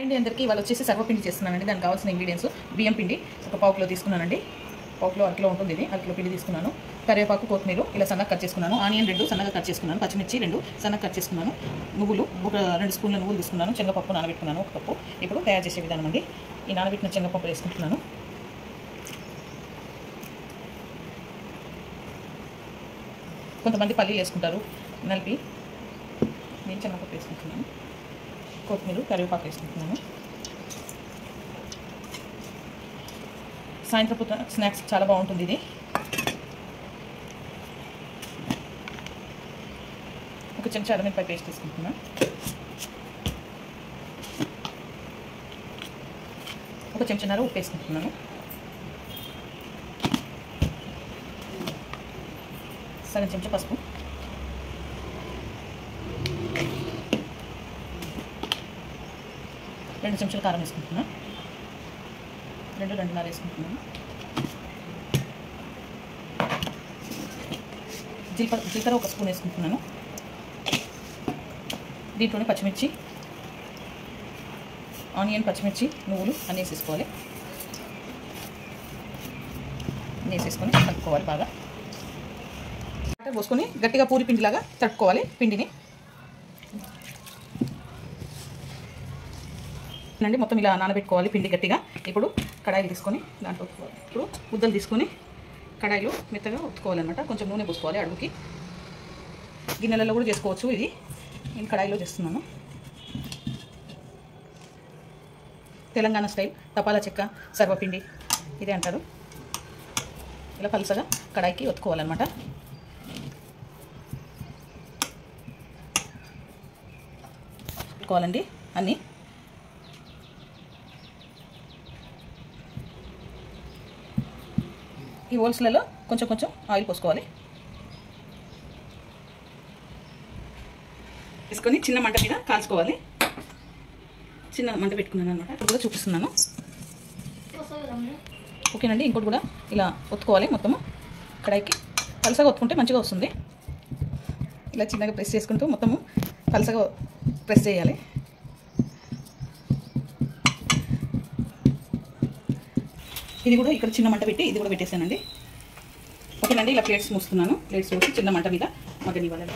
అండి అందరికీ ఇవాళ వచ్చేసి సర్వపిండి చేస్తున్నానండి. దానికి కావాల్సిన ఇంగ్రీడియంట్స్ బియ్యం పిండి ఒక పావు కిలో తీసుకున్నానండి. పావు కిలో అరకిలో ఉంటుంది ఇది. అరకిలో పిండి తీసుకున్నాను. కరివేపాకు కొత్తిమీర ఇలా సన్నగా కట్ చేసుకున్నాను. ఆనియన్ 2 సన్నగా కట్ చేసుకున్నాను. పచ్చిమిర్చి 2 సన్నగా కట్ చేసుకున్నాను. నువ్వులు ఒక 2 స్పూన్ల నువ్వులు తీసుకున్నాను. శనగపప్పు నానబెట్టుకున్నాను 1 కప్పు. ఇప్పుడు తయారు చేసే విధానం అండి. ఈ నానబెట్టిన శనగపప్పు వేసుకుంటున్నాను. కొంతమంది పల్లీలు వేసుకుంటారు నలిపి. నేను శనగపప్పు వేసుకుంటున్నాను. కొత్తిమీర కరివేపాకు వేసుకుంటున్నాను. సాయంత్రం పూట స్నాక్స్ చాలా బాగుంటుంది ఇది. ఒక చెంచా అల్లం పేస్ట్ తీసుకుంటున్నాను. ఒక చెంచాన్నర ఉప్పు వేసుకుంటున్నాను. సగం చెంచా పసుపు, రెండు చెంచాలు కారం వేసుకుంటున్నాను. 2.5 వేసుకుంటున్నాను. జీలకర్ర 1 స్పూన్ వేసుకుంటున్నాను. దీంట్లోనే పచ్చిమిర్చి, ఆనియన్, పచ్చిమిర్చి, నువ్వులు అన్నీ వేసేసుకోవాలి. అన్నీ వేసేసుకొని కలుపుకోవాలి బాగా. వాటర్ పోసుకొని గట్టిగా పూరి పిండిలాగా తడుపుకోవాలి పిండిని అండి. మొత్తం ఇలా నానబెట్టుకోవాలి పిండి గట్టిగా. ఇప్పుడు కడాయిలు తీసుకొని దాంట్లో ఇప్పుడు ముద్దలు తీసుకొని కడాయిలో మెత్తగా ఉత్తుకోవాలన్నమాట. కొంచెం నూనె పోసుకోవాలి అడుగుకి. గిన్నెలలో కూడా చేసుకోవచ్చు. ఇది నేను కడాయిలో చేస్తున్నాను. తెలంగాణ స్టైల్ తపాలా చెక్క సర్వపిండి ఇదే అంటారు. ఇలా పలుసగా కడాయికి ఒత్తుకోవాలన్నమాట. పెట్టుకోవాలండి అన్నీ. ఈ హోల్స్లలో కొంచెం కొంచెం ఆయిల్ పోసుకోవాలి. తీసుకొని చిన్న మంట మీద కాల్చుకోవాలి. చిన్న మంట పెట్టుకున్నాను అనమాట. ఇప్పుడు కూడా చూపిస్తున్నాను. ఓకేనండి. ఇంకోటి కూడా ఇలా ఒత్తుకోవాలి మొత్తము కడాయికి. పలసగా ఒత్తుకుంటే మంచిగా వస్తుంది. ఇలా చిన్నగా ప్రెస్ చేసుకుంటూ మొత్తము పలసగా ప్రెస్ చేయాలి. ఇది కూడా ఇక్కడ చిన్న మంట పెట్టి ఇది కూడా పెట్టేసానండి. ఓకేనండి. ఇలా ప్లేట్స్ మూస్తున్నాను. ప్లేట్స్ మూసి చిన్న మంట మీద మగ్గనివ్వాలి.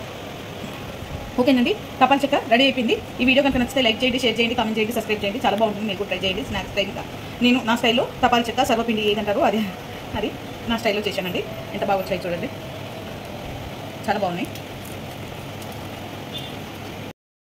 ఓకేనండి. తపాలా చెక్క రెడీ అయిపోయింది. ఈ వీడియో కనుక నచ్చితే లైక్ చేయండి, షేర్ చేయండి, కామెంట్ చేయండి, సబ్స్క్రైబ్ చేయండి. చాలా బాగుంటుంది. మీరు కూడా ట్రై చేయండి. స్నాక్స్ స్టైల్గా నేను నా స్టైల్లో తపాలా చెక్క సర్వపిండి ఏదంటారో అది నా స్టైల్లో చేశానండి. ఎంత బాగా వచ్చాయి చూడండి. చాలా బాగున్నాయి.